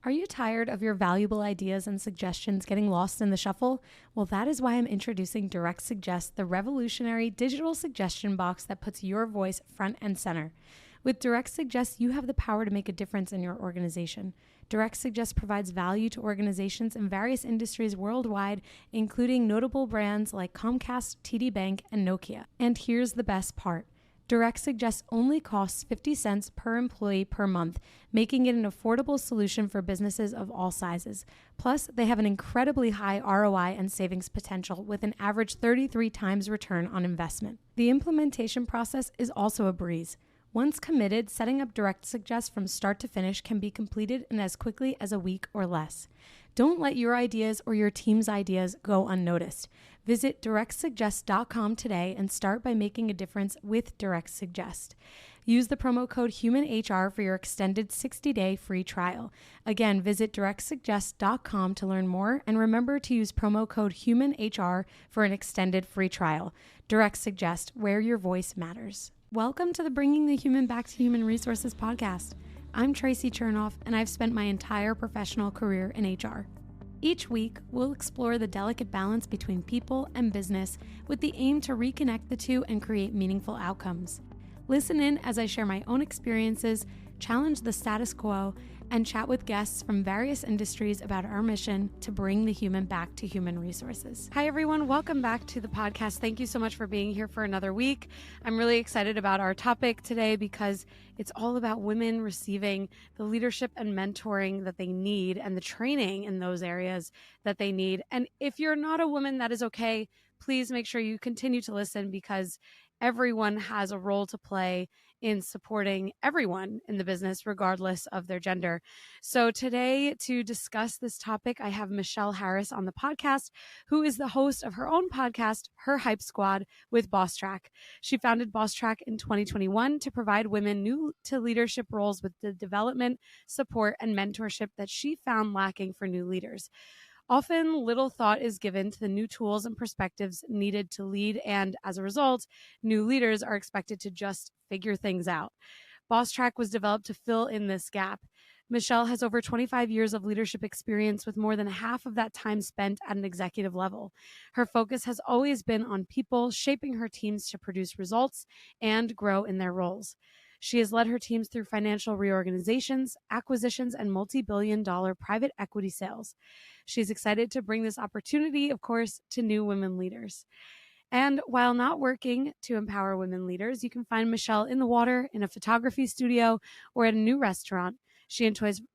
Are you tired of your valuable ideas and suggestions getting lost in the shuffle? Well, that is why I'm introducing Direct Suggest, the revolutionary digital suggestion box that puts your voice front and center. With Direct Suggest, you have the power to make a difference in your organization. Direct Suggest provides value to organizations in various industries worldwide, including notable brands like Comcast, TD Bank, and Nokia. And here's the best part. Direct Suggest only costs 50 cents per employee per month, making it an affordable solution for businesses of all sizes. Plus, they have an incredibly high ROI and savings potential with an average 33 times return on investment. The implementation process is also a breeze. Once committed, setting up Direct Suggest from start to finish can be completed in as quickly as a week or less. Don't let your ideas or your team's ideas go unnoticed. Visit directsuggest.com today and start by making a difference with Direct Suggest. Use the promo code HUMANHR for your extended 60-day free trial. Again, visit directsuggest.com to learn more, and remember to use promo code HUMANHR for an extended free trial. Direct Suggest, where your voice matters. Welcome to the Bringing the Human Back to Human Resources podcast. I'm Tracy Chernoff, and I've spent my entire professional career in HR. Each week, we'll explore the delicate balance between people and business with the aim to reconnect the two and create meaningful outcomes. Listen in as I share my own experiences, challenge the status quo, and chat with guests from various industries about our mission to bring the human back to human resources. Hi, everyone. Welcome back to the podcast. Thank you so much for being here for another week. I'm really excited about our topic today because it's all about women receiving the leadership and mentoring that they need and the training in those areas that they need. And if you're not a woman, that is okay. Please make sure you continue to listen because everyone has a role to play in supporting everyone in the business, regardless of their gender. So today, to discuss this topic, I have Michelle Harris on the podcast, who is the host of her own podcast, Her Hype Squad, with Bosstrack. She founded Bosstrack in 2021 to provide women new to leadership roles with the development, support, and mentorship that she found lacking for new leaders. Often, little thought is given to the new tools and perspectives needed to lead, and as a result, new leaders are expected to just figure things out. Bosstrack was developed to fill in this gap. Michelle has over 25 years of leadership experience, with more than half of that time spent at an executive level. Her focus has always been on people, shaping her teams to produce results and grow in their roles. She has led her teams through financial reorganizations, acquisitions, and multi-billion-dollar private equity sales. She's excited to bring this opportunity, of course, to new women leaders. And while not working to empower women leaders, you can find Michelle in the water, in a photography studio, or at a new restaurant. She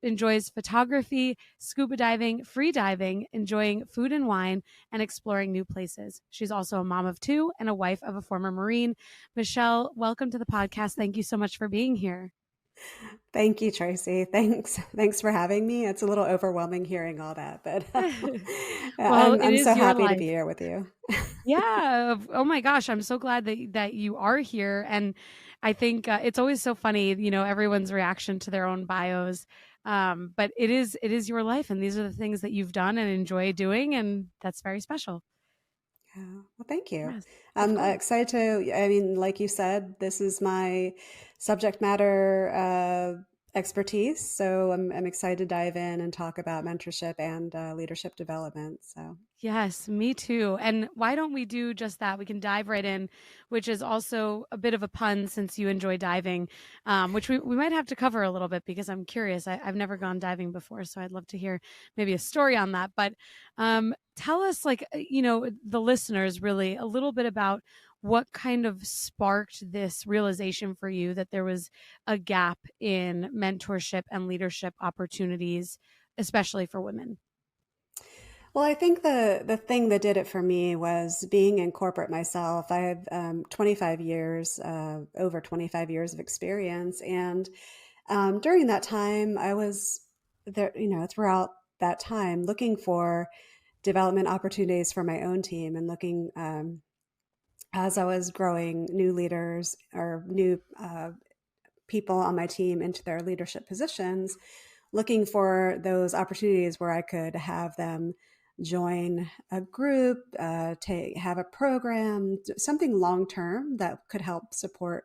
enjoys photography, scuba diving, free diving, enjoying food and wine, and exploring new places. She's also a mom of two and a wife of a former Marine. Michelle, welcome to the podcast. Thank you so much for being here. Thank you, Tracy. Thanks for having me. It's a little overwhelming hearing all that, but Well, I'm so happy life. to be here with you. Yeah. Oh my gosh. I'm so glad that you are here. And I think it's always so funny, everyone's reaction to their own bios. But it is your life. And these are the things that you've done and enjoy doing. And that's very special. Yeah. Well, thank you. Yes, of I'm course. excited like you said, this is my subject matter expertise. So I'm excited to dive in and talk about mentorship and leadership development. So. Yes, me too. And why don't we do just that? We can dive right in, which is also a bit of a pun since you enjoy diving, which we might have to cover a little bit because I'm curious. I've never gone diving before, so I'd love to hear maybe a story on that. But tell us, the listeners really a little bit about what kind of sparked this realization for you that there was a gap in mentorship and leadership opportunities, especially for women. Well, I think the thing that did it for me was being in corporate myself. I have 25 years, over 25 years of experience. And during that time, I was there, throughout that time looking for development opportunities for my own team and looking as I was growing new leaders or new people on my team into their leadership positions, looking for those opportunities where I could have them join a group, have a program, something long-term that could help support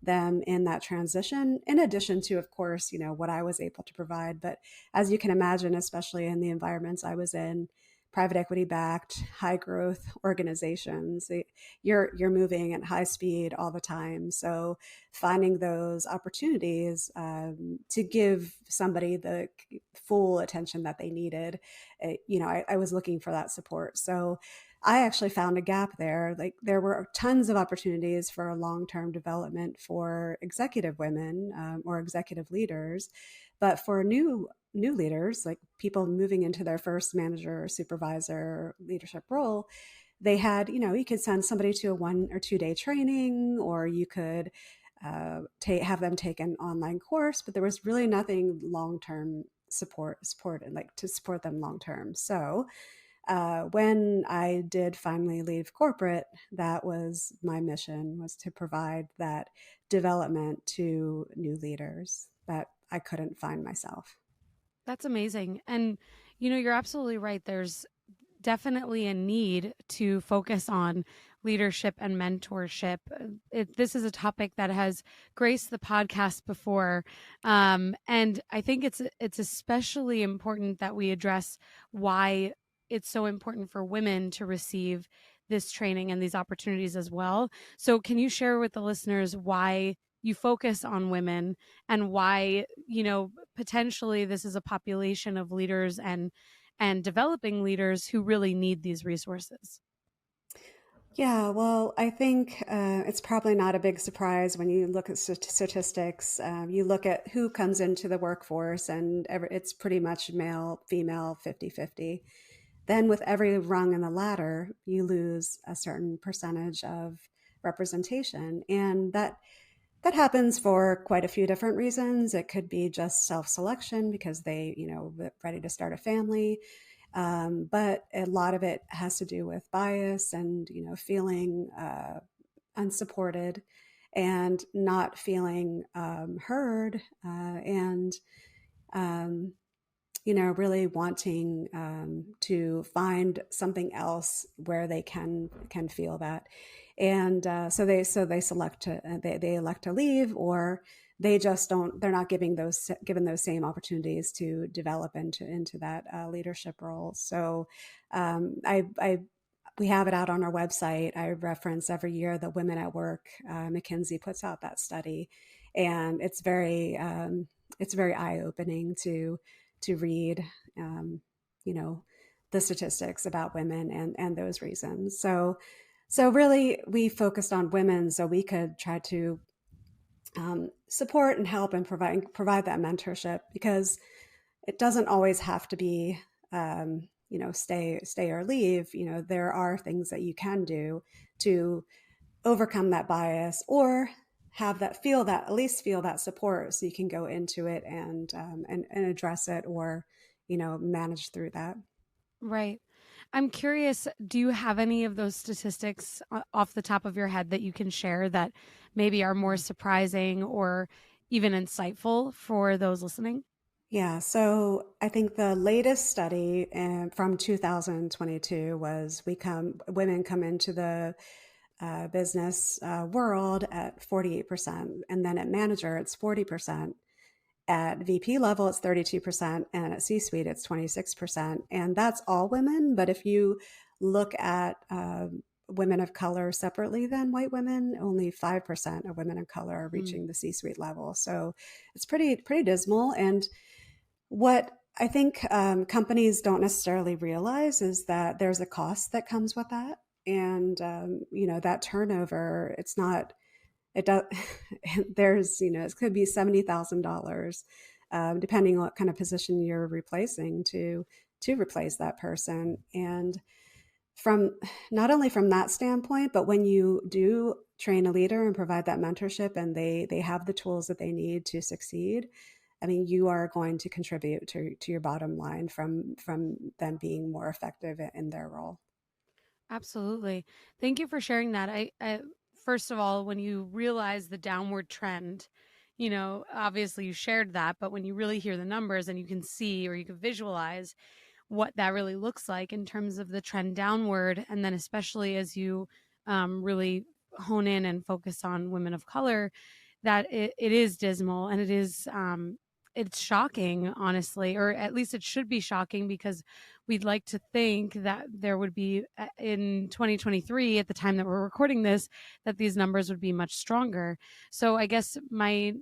them in that transition, in addition to, of course, what I was able to provide. But as you can imagine, especially in the environments I was in, private equity backed, high growth organizations, you're moving at high speed all the time. So finding those opportunities to give somebody the full attention that they needed, I was looking for that support. So I actually found a gap there. Like there were tons of opportunities for long-term development for executive women or executive leaders, but for new leaders, like people moving into their first manager or supervisor leadership role, they had, you could send somebody to a 1 or 2 day training, or you could have them take an online course, but there was really nothing long-term support and like to support them long term. So when I did finally leave corporate, that was my mission, was to provide that development to new leaders that I couldn't find myself. That's amazing. And, you know, you're absolutely right. There's definitely a need to focus on leadership and mentorship. This is a topic that has graced the podcast before, and I think it's especially important that we address why it's so important for women to receive this training and these opportunities as well. So, can you share with the listeners why you focus on women and why, you know, potentially this is a population of leaders and developing leaders who really need these resources? Yeah, well, I think it's probably not a big surprise when you look at statistics. You look at who comes into the workforce, and it's pretty much male, female, 50-50. Then, with every rung in the ladder, you lose a certain percentage of representation. And that happens for quite a few different reasons. It could be just self-selection because they, ready to start a family. But a lot of it has to do with bias and, feeling unsupported and not feeling heard, and um, really wanting to find something else where they can feel that, and so they select to they elect to leave, or they just don't. They're not given those same opportunities to develop into that leadership role. So, I we have it out on our website. I reference every year the Women at Work. McKinsey puts out that study, and it's very eye opening to read, um, you know, the statistics about women and those reasons. So really, we focused on women so we could try to support and help and provide that mentorship, because it doesn't always have to be, stay or leave. There are things that you can do to overcome that bias, or have that feel that at least feel that support so you can go into it and address it, or manage through that. Right. I'm curious, do you have any of those statistics off the top of your head that you can share that maybe are more surprising or even insightful for those listening? Yeah, so I think the latest study from 2022 was women come into the business world at 48%, and then at manager it's 40%. At VP level, it's 32%, and at C suite, it's 26%. And that's all women. But if you look at women of color separately than white women, only 5% of women of color are Mm. reaching the C suite level. So it's pretty dismal. And what I think companies don't necessarily realize is that there's a cost that comes with that. And, that turnover, it's not, it does, there's, it could be $70,000, depending on what kind of position you're replacing to replace that person. And from not only from that standpoint, but when you do train a leader and provide that mentorship, and they have the tools that they need to succeed, I mean, you are going to contribute to your bottom line from them being more effective in their role. Absolutely. Thank you for sharing that. I first of all, when you realize the downward trend, you know, obviously you shared that, but when you really hear the numbers and you can see or you can visualize what that really looks like in terms of the trend downward, and then especially as you really hone in and focus on women of color, that it is dismal, and it's shocking, honestly, or at least it should be shocking, because we'd like to think that there would be, in 2023, at the time that we're recording this, that these numbers would be much stronger. So I guess my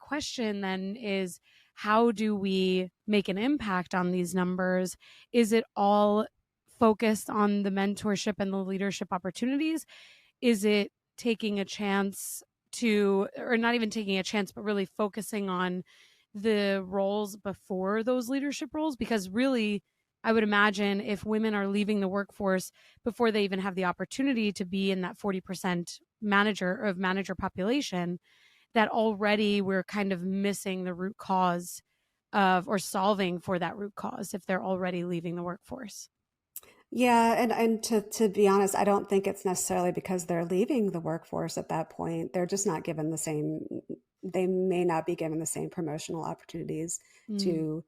question then is, how do we make an impact on these numbers? Is it all focused on the mentorship and the leadership opportunities? Is it taking a chance to, or not even taking a chance, but really focusing on the roles before those leadership roles? Because really, I would imagine if women are leaving the workforce before they even have the opportunity to be in that 40% manager population, that already we're kind of missing the root cause of, or solving for that root cause, if they're already leaving the workforce. Yeah, and to be honest, I don't think it's necessarily because they're leaving the workforce at that point. They're just not given the same, they may not be given the same promotional opportunities Mm. to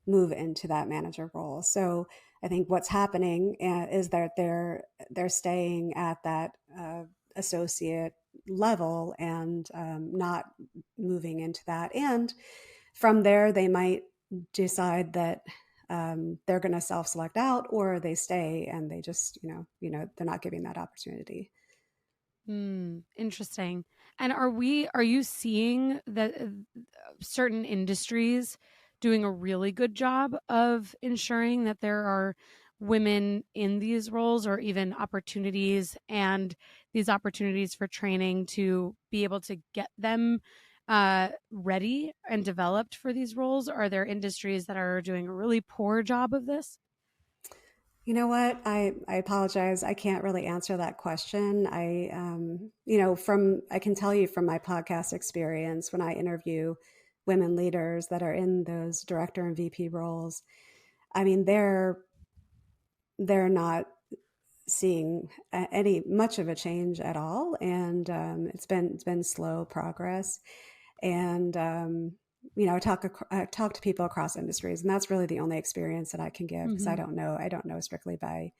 move into that manager role. So I think what's happening is that they're staying at that associate level and not moving into that. And from there, they might decide that they're going to self-select out, or they stay and they just, they're not giving that opportunity. Interesting. And are you seeing that certain industries doing a really good job of ensuring that there are women in these roles, or even opportunities, and these opportunities for training to be able to get them ready and developed for these roles? Are there industries that are doing a really poor job of this? You know what? I apologize. I can't really answer that question. I can tell you from my podcast experience, when I interview women leaders that are in those director and VP roles, I mean, they're not seeing any much of a change at all, and it's been slow progress. And I talk to people across industries, and that's really the only experience that I can give, because Mm-hmm. I don't know strictly by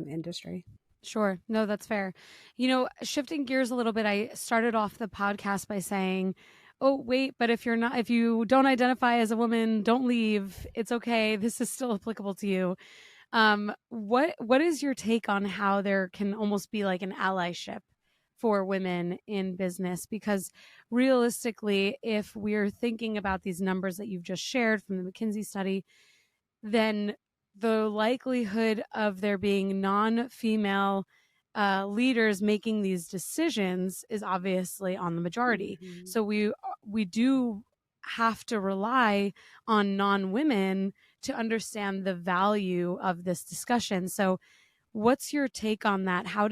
industry. Sure. No, that's fair. Shifting gears a little bit, I started off the podcast by saying, oh, wait, but if you don't identify as a woman, don't leave. It's okay. This is still applicable to you. What is your take on how there can almost be like an allyship for women in business? Because realistically, if we're thinking about these numbers that you've just shared from the McKinsey study, then the likelihood of there being non-female leaders making these decisions is obviously on the majority. Hmm. So we do have to rely on non-women to understand the value of this discussion. So what's your take on that? How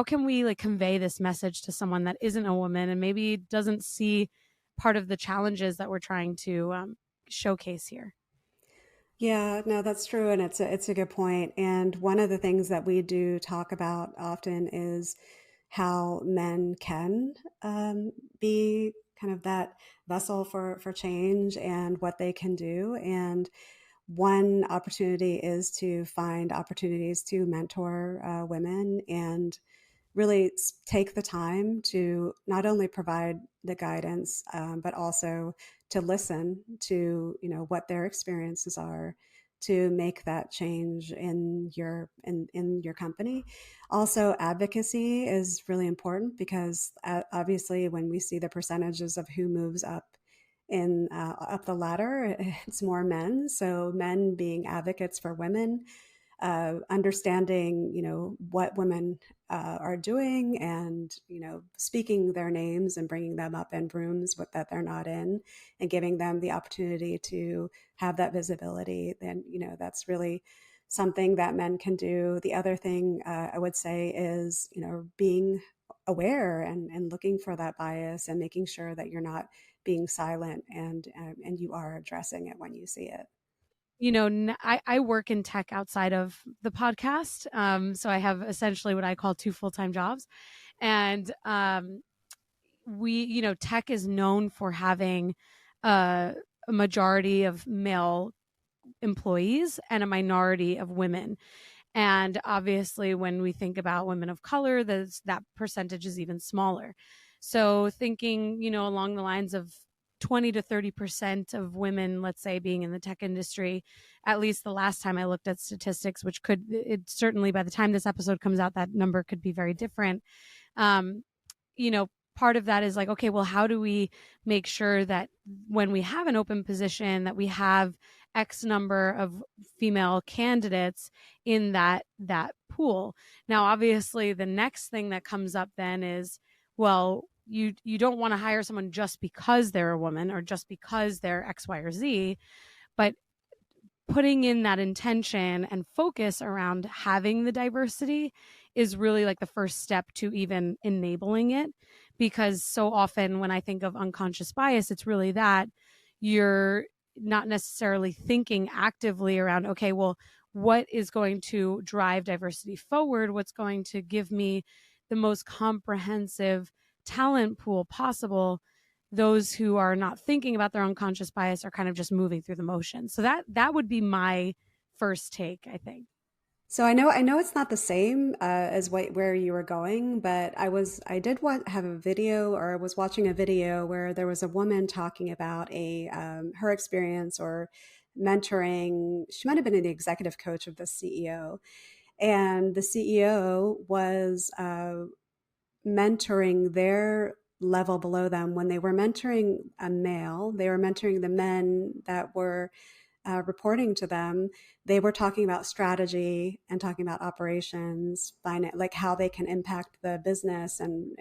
can we like convey this message to someone that isn't a woman and maybe doesn't see part of the challenges that we're trying to showcase here? Yeah, no, that's true, and it's a good point. And one of the things that we do talk about often is how men can be kind of that vessel for change, and what they can do. And one opportunity is to find opportunities to mentor women, and really take the time to not only provide the guidance, but also to listen to what their experiences are, to make that change in your company. Also, advocacy is really important, because obviously when we see the percentages of who moves up the ladder, it's more men. So men being advocates for women, understanding, what women are doing, and, speaking their names and bringing them up in rooms that they're not in, and giving them the opportunity to have that visibility. Then, that's really something that men can do. The other thing I would say is, being aware, and looking for that bias, and making sure that you're not being silent, and you are addressing it when you see it. I work in tech outside of the podcast. So I have essentially what I call two full-time jobs. And tech is known for having a majority of male employees and a minority of women. And obviously, when we think about women of color, that percentage is even smaller. So thinking, along the lines of 20 to 30% of women, let's say, being in the tech industry, at least the last time I looked at statistics, which it certainly by the time this episode comes out, that number could be very different. Um, you know, part of that is like, okay, well, how do we make sure that when we have an open position that we have X number of female candidates in that pool? Now, obviously, the next thing that comes up then is, well, you don't want to hire someone just because they're a woman or just because they're X, Y, or Z, but putting in that intention and focus around having the diversity is really like the first step to even enabling it. Because so often when I think of unconscious bias, it's really that you're not necessarily thinking actively around, okay, well, what is going to drive diversity forward? What's going to give me the most comprehensive talent pool possible? Those who are not thinking about their unconscious bias are kind of just moving through the motions. So that would be my first take, I think. So I know it's not the same as where you were going, but I did have a video, or I was watching a video where there was a woman talking about a her experience or mentoring. She might have been an executive coach of the CEO, and the CEO was mentoring their level below them. When they were mentoring a male, they were mentoring the men that were reporting to them. They were talking about strategy and talking about operations, like how they can impact the business and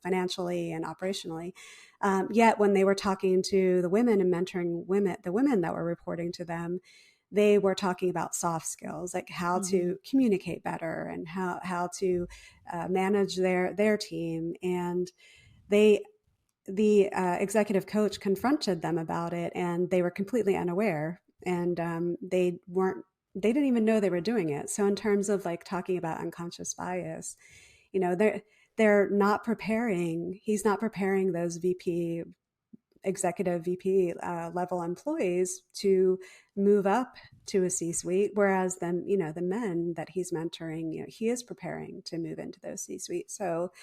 financially and operationally. Yet when they were talking to the women and mentoring the women that were reporting to them, they were talking about soft skills, like how Mm-hmm. to communicate better and how to manage their team. And they the executive coach confronted them about it, and they were completely unaware, and they didn't even know they were doing it. So in terms of like talking about unconscious bias, they're not preparing. He's not preparing those executive VP level employees to move up to a C-suite, whereas then the men that he's mentoring, he is preparing to move into those C-suite. So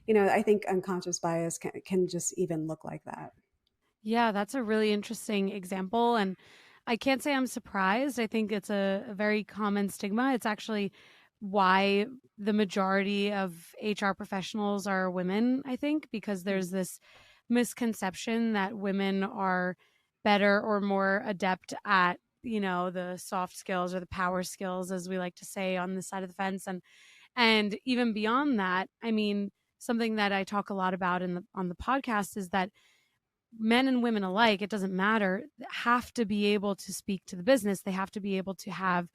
I think unconscious bias can just even look like that. Yeah, that's a really interesting example. And I can't say I'm surprised. I think it's a very common stigma. It's actually why the majority of HR professionals are women, I think, because there's this misconception that women are better or more adept at, the soft skills or the power skills, as we like to say on this side of the fence. And even beyond that, I mean, something that I talk a lot about on the podcast is that men and women alike, it doesn't matter, have to be able to speak to the business. They have to be able to have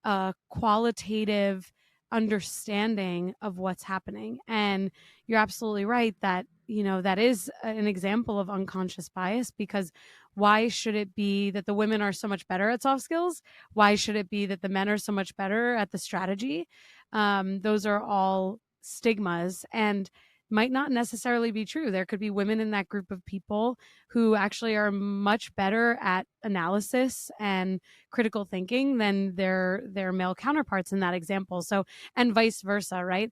a qualitative understanding of what's happening. And you're absolutely right that, that is an example of unconscious bias, because why should it be that the women are so much better at soft skills? Why should it be that the men are so much better at the strategy? Those are all stigmas and might not necessarily be true. There could be women in that group of people who actually are much better at analysis and critical thinking than their male counterparts in that example. So, and vice versa, right?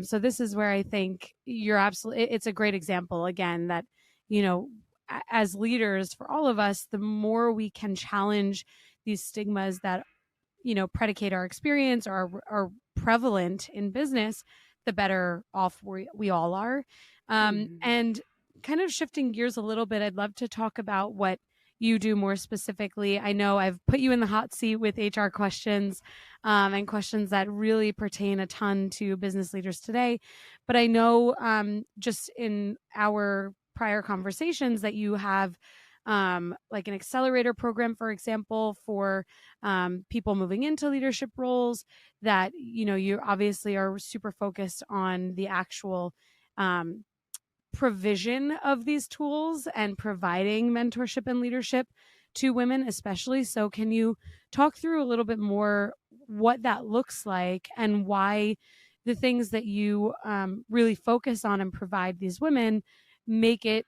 So this is where I think you're absolutely. It's a great example again that you know as leaders for all of us, the more we can challenge these stigmas that predicate our experience or are prevalent in business, the better off we all are. Mhm. And kind of shifting gears a little bit, I'd love to talk about what you do more specifically. I know I've put you in the hot seat with HR questions and questions that really pertain a ton to business leaders today. But I know just in our prior conversations that you have like an accelerator program, for example, for people moving into leadership roles, that you obviously are super focused on the actual um, provision of these tools and providing mentorship and leadership to women especially. So can you talk through a little bit more what that looks like and why the things that you really focus on and provide these women make it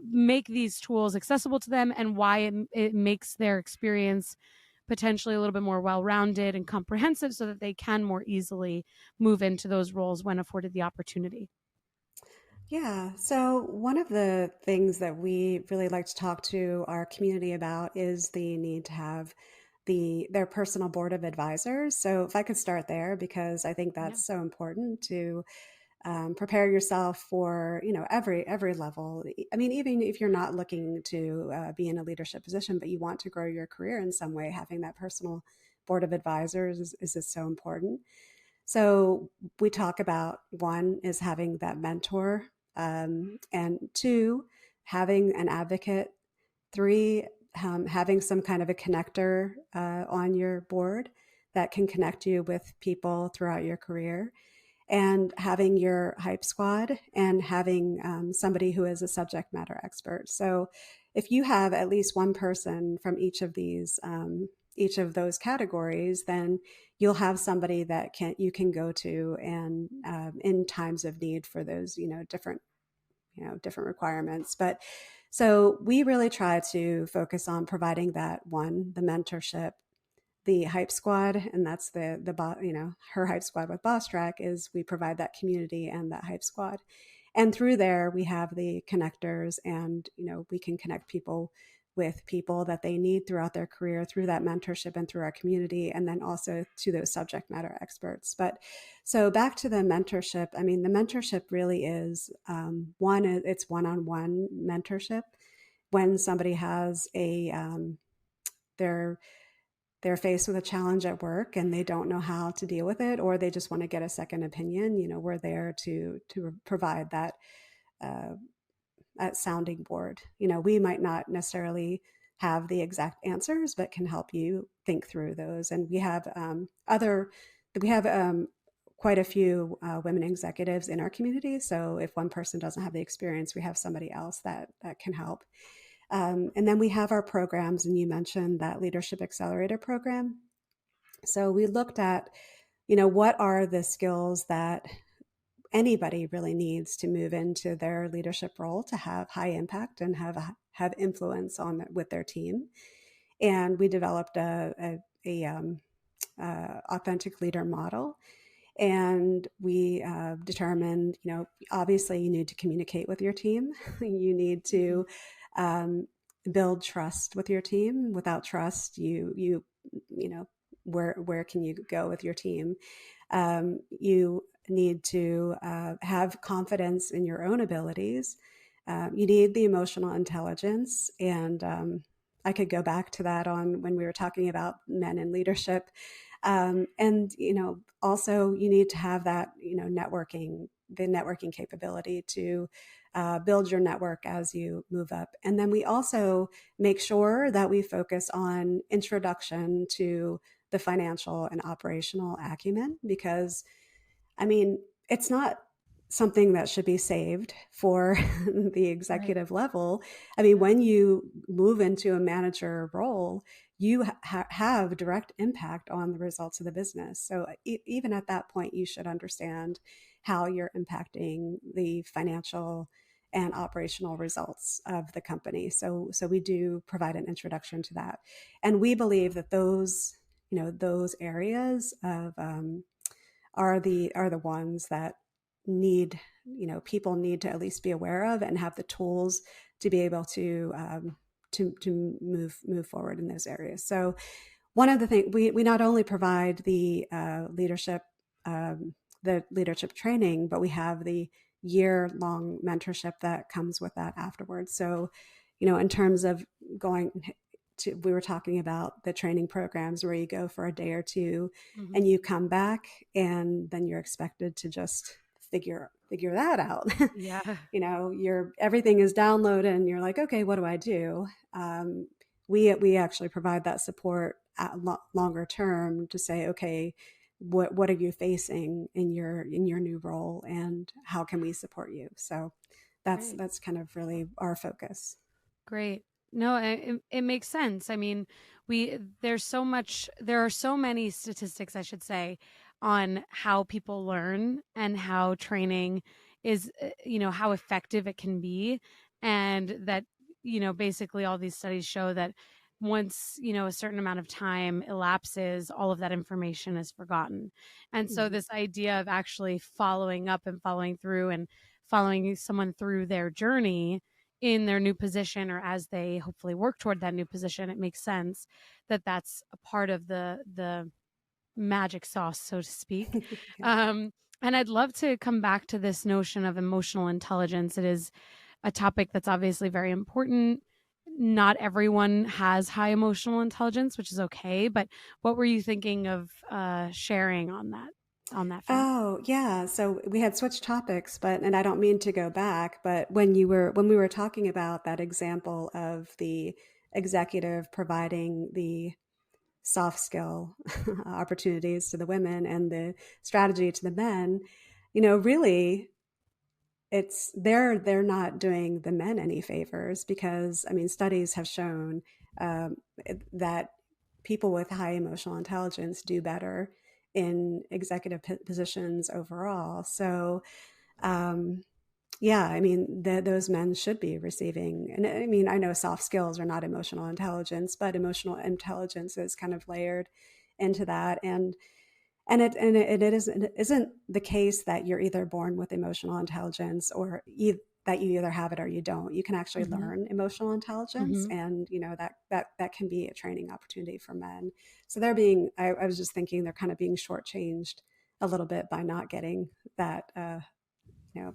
make these tools accessible to them, and why it makes their experience potentially a little bit more well-rounded and comprehensive so that they can more easily move into those roles when afforded the opportunity? Yeah. So one of the things that we really like to talk to our community about is the need to have their personal board of advisors. So if I could start there, because I think Yeah. that's so important to prepare yourself for every level. I mean, even if you're not looking to be in a leadership position, but you want to grow your career in some way, having that personal board of advisors is just so important. So we talk about one is having that mentor, and two, having an advocate, three, having some kind of a connector on your board that can connect you with people throughout your career, and having your hype squad, and having somebody who is a subject matter expert. So if you have at least one person from each of those categories, then you'll have somebody that can you can go to, and in times of need for those different requirements. But so we really try to focus on providing that one, the mentorship, the hype squad, and that's her hype squad with Bosstrack is we provide that community and that hype squad. And through there we have the connectors, and we can connect people with people that they need throughout their career through that mentorship and through our community, and then also to those subject matter experts. But so back to the mentorship, I mean, the mentorship really is it's one-on-one mentorship. When somebody has a their they're faced with a challenge at work and they don't know how to deal with it, or they just want to get a second opinion, we're there to provide uh, that sounding board. We might not necessarily have the exact answers, but can help you think through those. And we have quite a few women executives in our community. So if one person doesn't have the experience, we have somebody else that can help. And then we have our programs, and you mentioned that Leadership Accelerator program. So we looked at, what are the skills that anybody really needs to move into their leadership role to have high impact and have influence on with their team. And we developed a authentic leader model, and we determined, obviously you need to communicate with your team. You need Mhm. to um, build trust with your team. Without trust, you know where can you go with your team? You need to have confidence in your own abilities. You need the emotional intelligence, and I could go back to that on when we were talking about men in leadership. And also you need to have that the networking capability to build your network as you move up. And then we also make sure that we focus on introduction to the financial and operational acumen, because I mean, it's not something that should be saved for the Right. executive level. I mean, Yeah. when you move into a manager role, you have direct impact on the results of the business. So even at that point, you should understand how you're impacting the financial and operational results of the company. So we do provide an introduction to that, and we believe that those areas of are the ones that need people need to at least be aware of and have the tools to be able to move forward in those areas. So one of the things we not only provide um, the leadership training, but we have the year-long mentorship that comes with that afterwards. So in terms of going we were talking about the training programs where you go for a day or two Hmm. and you come back, and then you're expected to just figure that out. Yeah. Your everything is downloaded and you're like, okay, what do I do? We actually provide that support at longer term to say, okay, what are you facing in your new role, and how can we support you? So Great. that's kind of really our focus. Great. No, it makes sense. I mean, there are so many statistics, I should say, on how people learn and how training is, how effective it can be. And that, basically all these studies show that once, a certain amount of time elapses, all of that information is forgotten. And so Mhm. this idea of actually following up and following through and following someone through their journey in their new position, or as they hopefully work toward that new position, it makes sense that that's a part of the magic sauce, so to speak. Yeah. And I'd love to come back to this notion of emotional intelligence. It is a topic that's obviously very important. Not everyone has high emotional intelligence, which is okay. But what were you thinking of sharing on that front? Oh, yeah. So we had switched topics, but and I don't mean to go back, but when we were talking about that example of the executive providing the soft skill opportunities to the women and the strategy to the men, really they're not doing the men any favors because I mean studies have shown that people with high emotional intelligence do better in executive positions overall. So um, yeah, I mean those men should be receiving, and I mean I know soft skills are not emotional intelligence, but emotional intelligence is kind of layered into that, and it isn't the case that you're either born with emotional intelligence or that you either have it or you don't. You can actually Mm-hmm. learn emotional intelligence, Mm-hmm. and that can be a training opportunity for men. So they're being. I was just thinking they're kind of being shortchanged a little bit by not getting that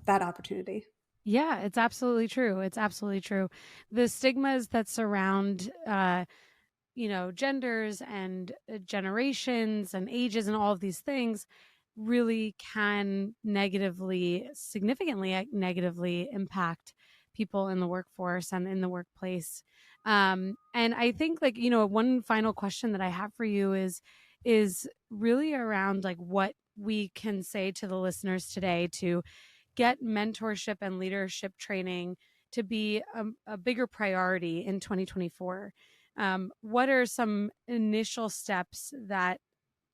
that opportunity. Yeah, it's absolutely true. It's absolutely true. The stigmas that surround genders and generations and ages and all of these things really can significantly negatively impact people in the workforce and in the workplace. And I think, like, one final question that I have for you is really around like what we can say to the listeners today to get mentorship and leadership training to be a bigger priority in 2024. What are some initial steps that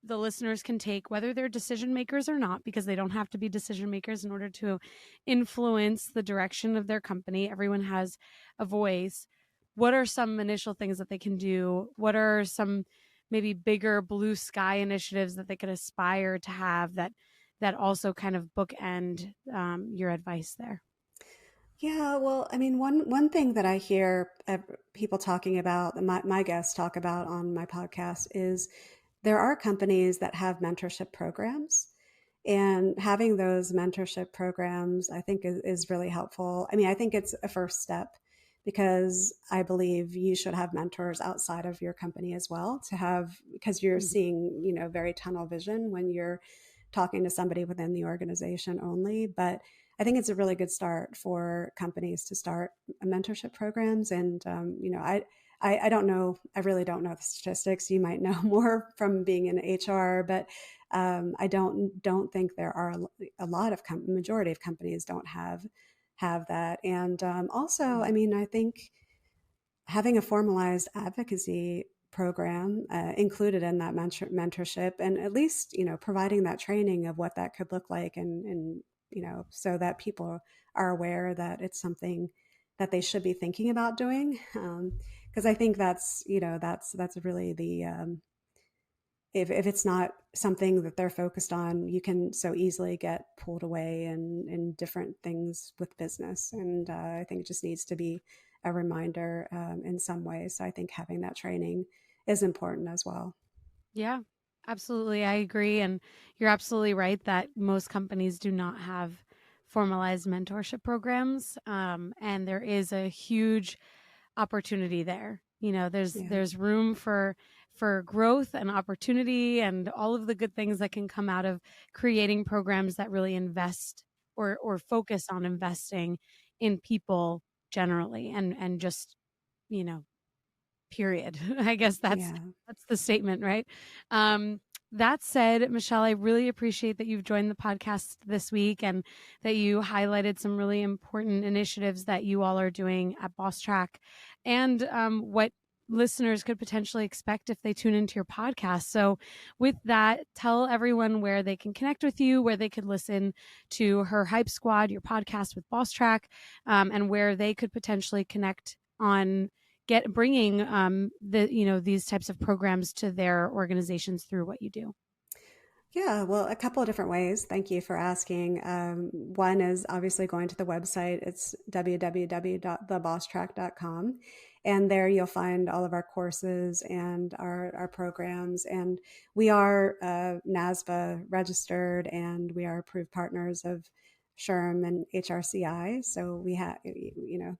the listeners can take, whether they're decision makers or not, because they don't have to be decision makers in order to influence the direction of their company? Everyone has a voice. What are some initial things that they can do? What are some maybe bigger blue sky initiatives that they could aspire to have that also kind of bookend your advice there? Yeah, well, I mean, one thing that I hear people talking about, my guests talk about on my podcast, is there are companies that have mentorship programs, and having those mentorship programs, I think, is really helpful. I mean, I think it's a first step because I believe you should have mentors outside of your company as well to have, because you're Mhm. seeing, very tunnel vision when you're talking to somebody within the organization only. But I think it's a really good start for companies to start mentorship programs. And, I don't know, I really don't know the statistics. You might know more from being in HR, but I don't think there are a lot of majority of companies don't have that. And also, I mean, I think having a formalized advocacy program included in that mentorship, and at least providing that training of what that could look like, and so that people are aware that it's something that they should be thinking about doing, because I think that's really the if it's not something that they're focused on, you can so easily get pulled away in different things with business. And I think it just needs to be a reminder in some ways. So I think having that training is important as well. Yeah, absolutely. I agree. And you're absolutely right that most companies do not have formalized mentorship programs. And there is a huge opportunity there. Yeah. There's room for growth and opportunity and all of the good things that can come out of creating programs that really invest or focus on investing in people generally and just, you know, period. I guess Yeah. that's the statement, right? Um, that said, Michelle, I really appreciate that you've joined the podcast this week and that you highlighted some really important initiatives that you all are doing at Bosstrack and what listeners could potentially expect if they tune into your podcast. So, with that, tell everyone where they can connect with you, where they could listen to Her Hype Squad, your podcast with Bosstrack, and where they could potentially connect on get bringing these types of programs to their organizations through what you do. Yeah, well, a couple of different ways. Thank you for asking. One is obviously going to the website. It's www.thebosstrack.com. And there you'll find all of our courses and our programs. And we are NASBA registered, and we are approved partners of SHRM and HRCI. So we have,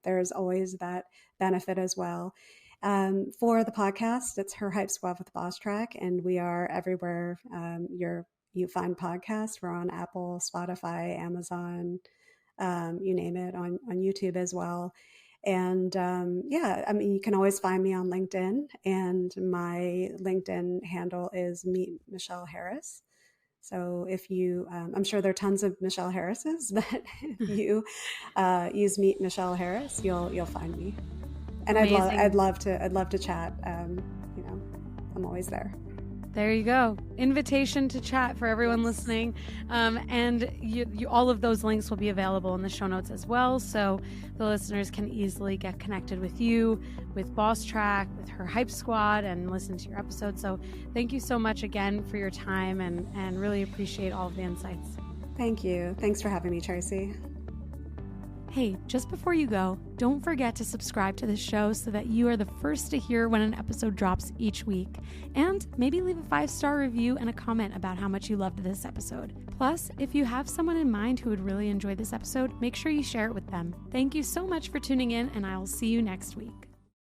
there's always that benefit as well. For the podcast, it's Her Hype Squad with Bosstrack, and we are everywhere you find podcasts. We're on Apple, Spotify, Amazon, you name it, on YouTube as well. And yeah, I mean, you can always find me on LinkedIn, and my LinkedIn handle is Meet Michelle Harris. So if you, I'm sure there are tons of Michelle Harrises, but if you use Meet Michelle Harris, you'll find me. And Amazing. I'd love to chat. I'm always there. There you go. Invitation to chat for everyone listening. And all of those links will be available in the show notes as well. So the listeners can easily get connected with you, with Bosstrack, with Her Hype Squad, and listen to your episode. So thank you so much again for your time, and really appreciate all of the insights. Thank you. Thanks for having me, Tracy. Hey, just before you go, don't forget to subscribe to the show so that you are the first to hear when an episode drops each week. And maybe leave a 5-star review and a comment about how much you loved this episode. Plus, if you have someone in mind who would really enjoy this episode, make sure you share it with them. Thank you so much for tuning in, and I will see you next week.